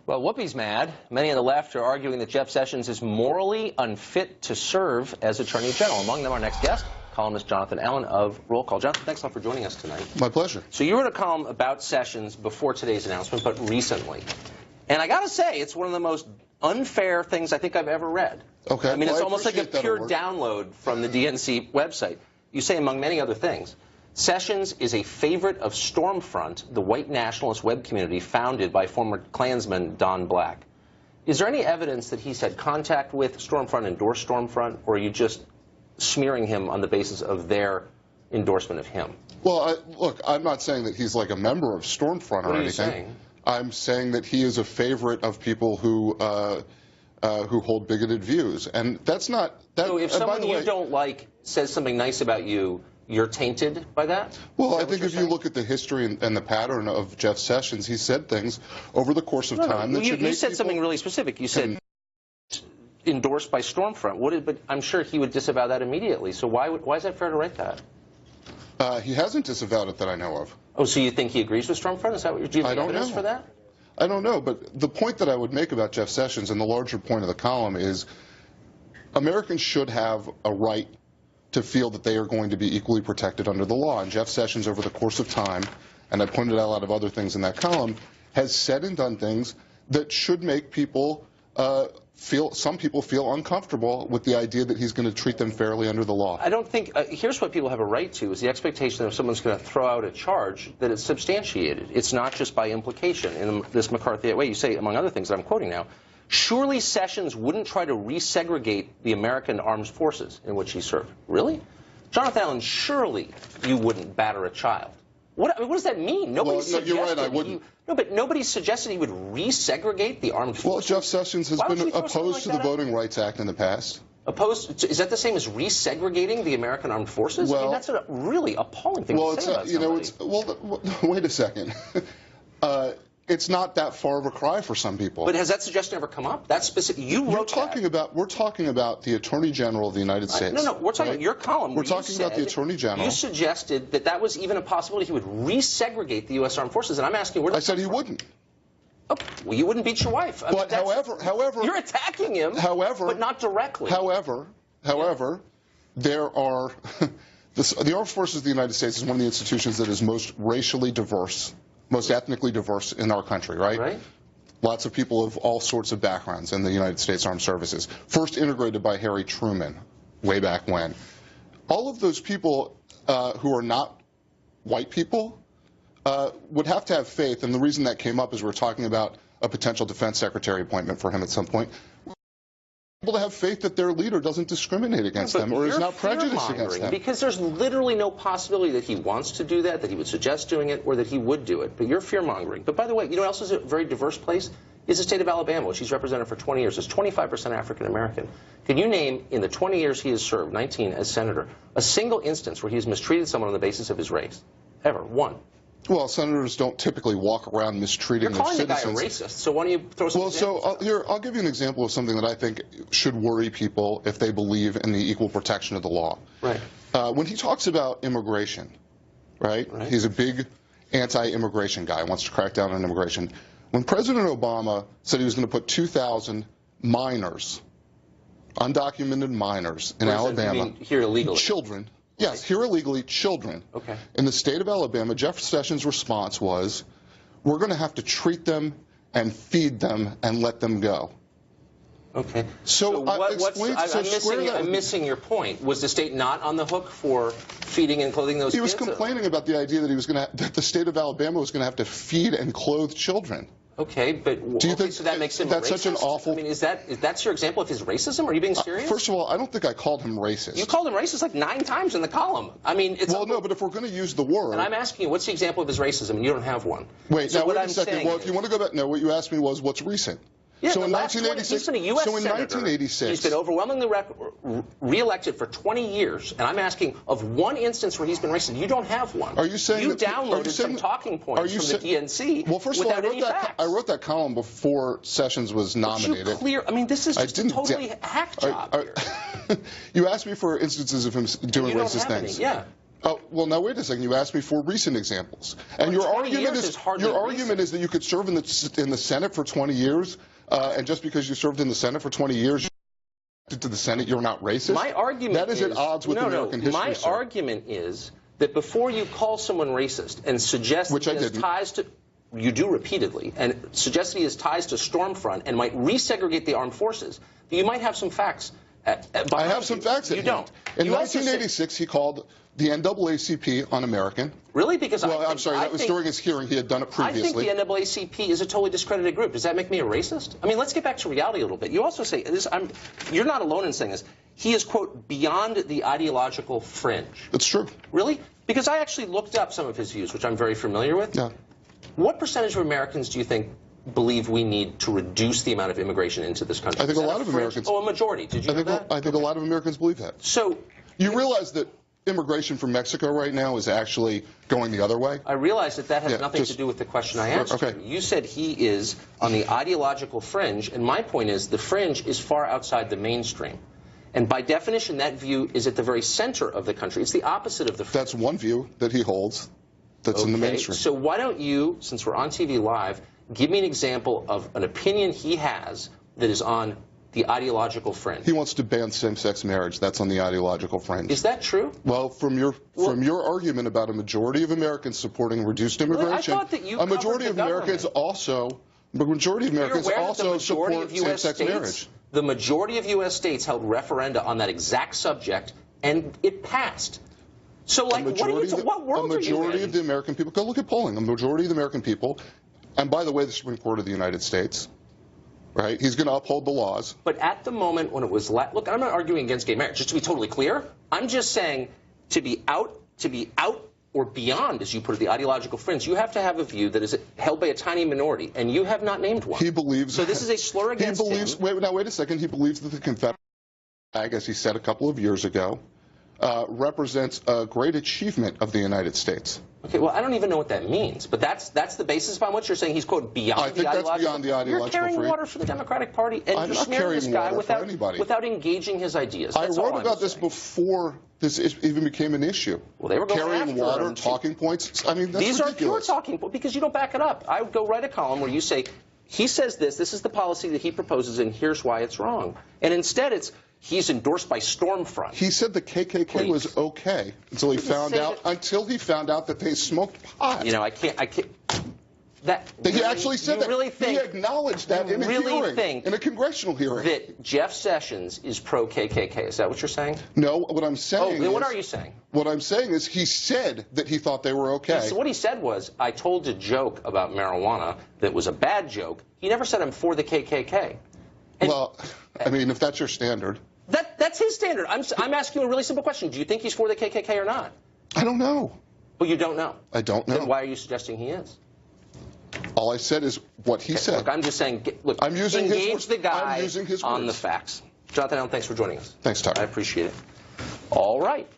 Well, Whoopi's mad. Many on the left are arguing that Jeff Sessions is morally unfit to serve as Attorney General. Among them, our next guest, columnist Jonathan Allen of Roll Call. Jonathan, thanks a lot for joining us tonight. My pleasure. So you wrote a column about Sessions before today's announcement, but recently. And I got to say, it's one of the most unfair things I think I've ever read. Okay. I mean, well, it's almost like a pure download from the DNC website. You say, among many other things, Sessions is a favorite of Stormfront, the white nationalist web community founded by former Klansman Don Black. Is there any evidence that he's had contact with Stormfront, endorsed Stormfront, or are you just smearing him on the basis of their endorsement of him? Well, look, I'm not saying that he's like a member of Stormfront or anything. What are you saying? I'm saying that he is a favorite of people who hold bigoted views, and that's not. So if someone you don't like says something nice about you, you're tainted by that? Well, I think if you look at the history and the pattern of Jeff Sessions, he said things over the course of time that should make you said something really specific. You said endorsed by Stormfront. But I'm sure he would disavow that immediately. So why is that fair to write that? He hasn't disavowed it that I know of. Oh, so you think he agrees with Stormfront? Is that what do you have evidence for that? I don't know, but the point that I would make about Jeff Sessions and the larger point of the column is Americans should have a right to feel that they are going to be equally protected under the law. And Jeff Sessions, over the course of time, and I pointed out a lot of other things in that column, has said and done things that should make people some people feel uncomfortable with the idea that he's going to treat them fairly under the law. I don't think, here's what people have a right to, is the expectation that if someone's going to throw out a charge, that it's substantiated. It's not just by implication in this McCarthyite way. You say, among other things that I'm quoting now, surely Sessions wouldn't try to resegregate the American armed forces in which he served. Really? Jonathan Allen, surely you wouldn't batter a child. What does that mean? Nobody suggested you're right, I wouldn't. No, but nobody suggested he would resegregate the armed forces. Well, Jeff Sessions has been opposed to the Voting Rights Act in the past. Opposed? Is that the same as resegregating the American armed forces? Well, I mean, that's a really appalling thing to say about somebody. Wait a second. It's not that far of a cry for some people. But has that suggestion ever come up? That's specific. We're talking about the Attorney General of the United States. No, we're talking about your column. We're talking about the Attorney General. You suggested that that was even a possibility he would resegregate the U.S. Armed Forces, and I'm asking where. I said he wouldn't. Oh, well, you wouldn't beat your wife. But however, you're attacking him. However, but not directly. However, there are the Armed Forces of the United States is one of the institutions that is most racially diverse, most ethnically diverse in our country, right? Right. Lots of people of all sorts of backgrounds in the United States Armed Services. First integrated by Harry Truman way back when. All of those people who are not white people would have to have faith, and the reason that came up is we're talking about a potential defense secretary appointment for him at some point. Able to have faith that their leader doesn't discriminate against them or is not prejudiced against them. Because there's literally no possibility that he wants to do that, that he would suggest doing it, or that he would do it. But you're fear-mongering. But by the way, you know what else is a very diverse place? Is the state of Alabama, which he's represented for 20 years. It's 25% African-American. Can you name, in the 20 years he has served, 19 as senator, a single instance where he has mistreated someone on the basis of his race? Ever. One. Well, senators don't typically walk around mistreating their citizens. You're calling the guy a racist, so why don't you throw some examples? Well, so I'll give you an example of something that I think should worry people if they believe in the equal protection of the law. Right. When he talks about immigration, right? He's a big anti-immigration guy, wants to crack down on immigration. When President Obama said he was going to put 2,000 minors, undocumented minors in Alabama, you mean here illegally? Children. Yes, here illegally, children. Okay. In the state of Alabama, Jeff Sessions' response was, we're going to have to treat them and feed them and let them go. Okay. So I'm missing your point. Was the state not on the hook for feeding and clothing those kids? He was complaining about the idea that that the state of Alabama was going to have to feed and clothe children. Okay, but do you think so that makes him that's racist? such an awful? I mean, that's your example of his racism? Are you being serious? First of all, I don't think I called him racist. You called him racist like 9 times in the column. I mean, it's no, but if we're going to use the word, and I'm asking you, what's the example of his racism? And you don't have one. Wait, now wait a second. Well, if you want to go back, no, what you asked me was what's recent. Yeah, so in 1986, he's been a U.S. senator. 1986, he's been overwhelmingly re-elected for 20 years, and I'm asking of one instance where he's been racist. You don't have one. Are you saying you downloaded some talking points from the DNC? Well, first of all, I wrote that column before Sessions was nominated. I mean, this is just a totally hack job here. You asked me for instances of him doing racist things. Yeah. Oh, well, now wait a second. You asked me for recent exammples, and Well, your 20 argument years is hardly your argument is that you could serve in the Senate for 20 years, and just because you served in the Senate for 20 years to the Senate, you're not racist. My argument that is at odds with American history. My sir. argument is that before you call someone racist and suggest that he has ties to, you do repeatedly, and suggest that he has ties to Stormfront and might resegregate the armed forces, you might have some facts. I have some facts. You don't. In 1986, he called the NAACP un-American. Really? Because I'm sorry, that was during his hearing. He had done it previously. I think the NAACP is a totally discredited group. Does that make me a racist? I mean, let's get back to reality a little bit. You also say this. You're not alone in saying this. He is, quote, beyond the ideological fringe. That's true. Really? Because I actually looked up some of his views, which I'm very familiar with. Yeah. What percentage of Americans do you think believe we need to reduce the amount of immigration into this country? I think a lot of Americans. Oh, a majority. Did you know that? I think a lot of Americans believe that. So you realize that immigration from Mexico right now is actually going the other way? I realize that has nothing to do with the question I asked you. You said he is on the ideological fringe, and my point is the fringe is far outside the mainstream. And by definition, that view is at the very center of the country. It's the opposite of the fringe. That's one view that he holds that's in the mainstream. So why don't you, since we're on TV Live, give me an example of an opinion he has that is on the ideological fringe. He wants to ban same-sex marriage. That's on the ideological fringe. Is that true? Well, from your argument about a majority of Americans supporting reduced immigration, I thought that you a majority of Americans also support same-sex marriage. The majority of U.S. states held referenda on that exact subject, and it passed. So, like, what world are you in? A majority of the American people, go look at polling, a majority of the American people, and by the way, the Supreme Court of the United States, right, he's going to uphold the laws. But at the moment when it was, look, I'm not arguing against gay marriage, just to be totally clear. I'm just saying to be out or beyond, as you put it, the ideological fringe, you have to have a view that is held by a tiny minority, and you have not named one. He believes. So this is a slur against him. Wait a second. He believes that the Confederate flag, as he said a couple of years ago, represents a great achievement of the United States. Okay, well, I don't even know what that means, but that's the basis upon which you're saying he's, quote, beyond the ideological. I think that's beyond the ideological. You're carrying water for the Democratic Party, and you're smearing this guy without engaging his ideas. That's I wrote about this before this even became an issue. Well, they were going carrying water, talking points. I mean, that's These ridiculous. are pure talking points because you don't back it up. I would go write a column where you say, he says this is the policy that he proposes, and here's why it's wrong. And instead it's, he's endorsed by Stormfront. He said the KKK was okay until he found out that they smoked pot. You know, I can't. He actually said that. Really think, he acknowledged that in a hearing, in a congressional hearing. That Jeff Sessions is pro-KKK. Is that what you're saying? No, what I'm saying is... what are you saying? What I'm saying is he said that he thought they were okay. So what he said was, I told a joke about marijuana that was a bad joke. He never said I'm for the KKK. And, well, I mean, if that's your standard... That's his standard. I'm asking you a really simple question. Do you think he's for the KKK or not? I don't know. Well, you don't know. I don't know. Then why are you suggesting he is? All I said is what he said. Look, I'm just saying, look, engage the guy on the facts. Jonathan Allen, thanks for joining us. Thanks, Tyler. I appreciate it. All right.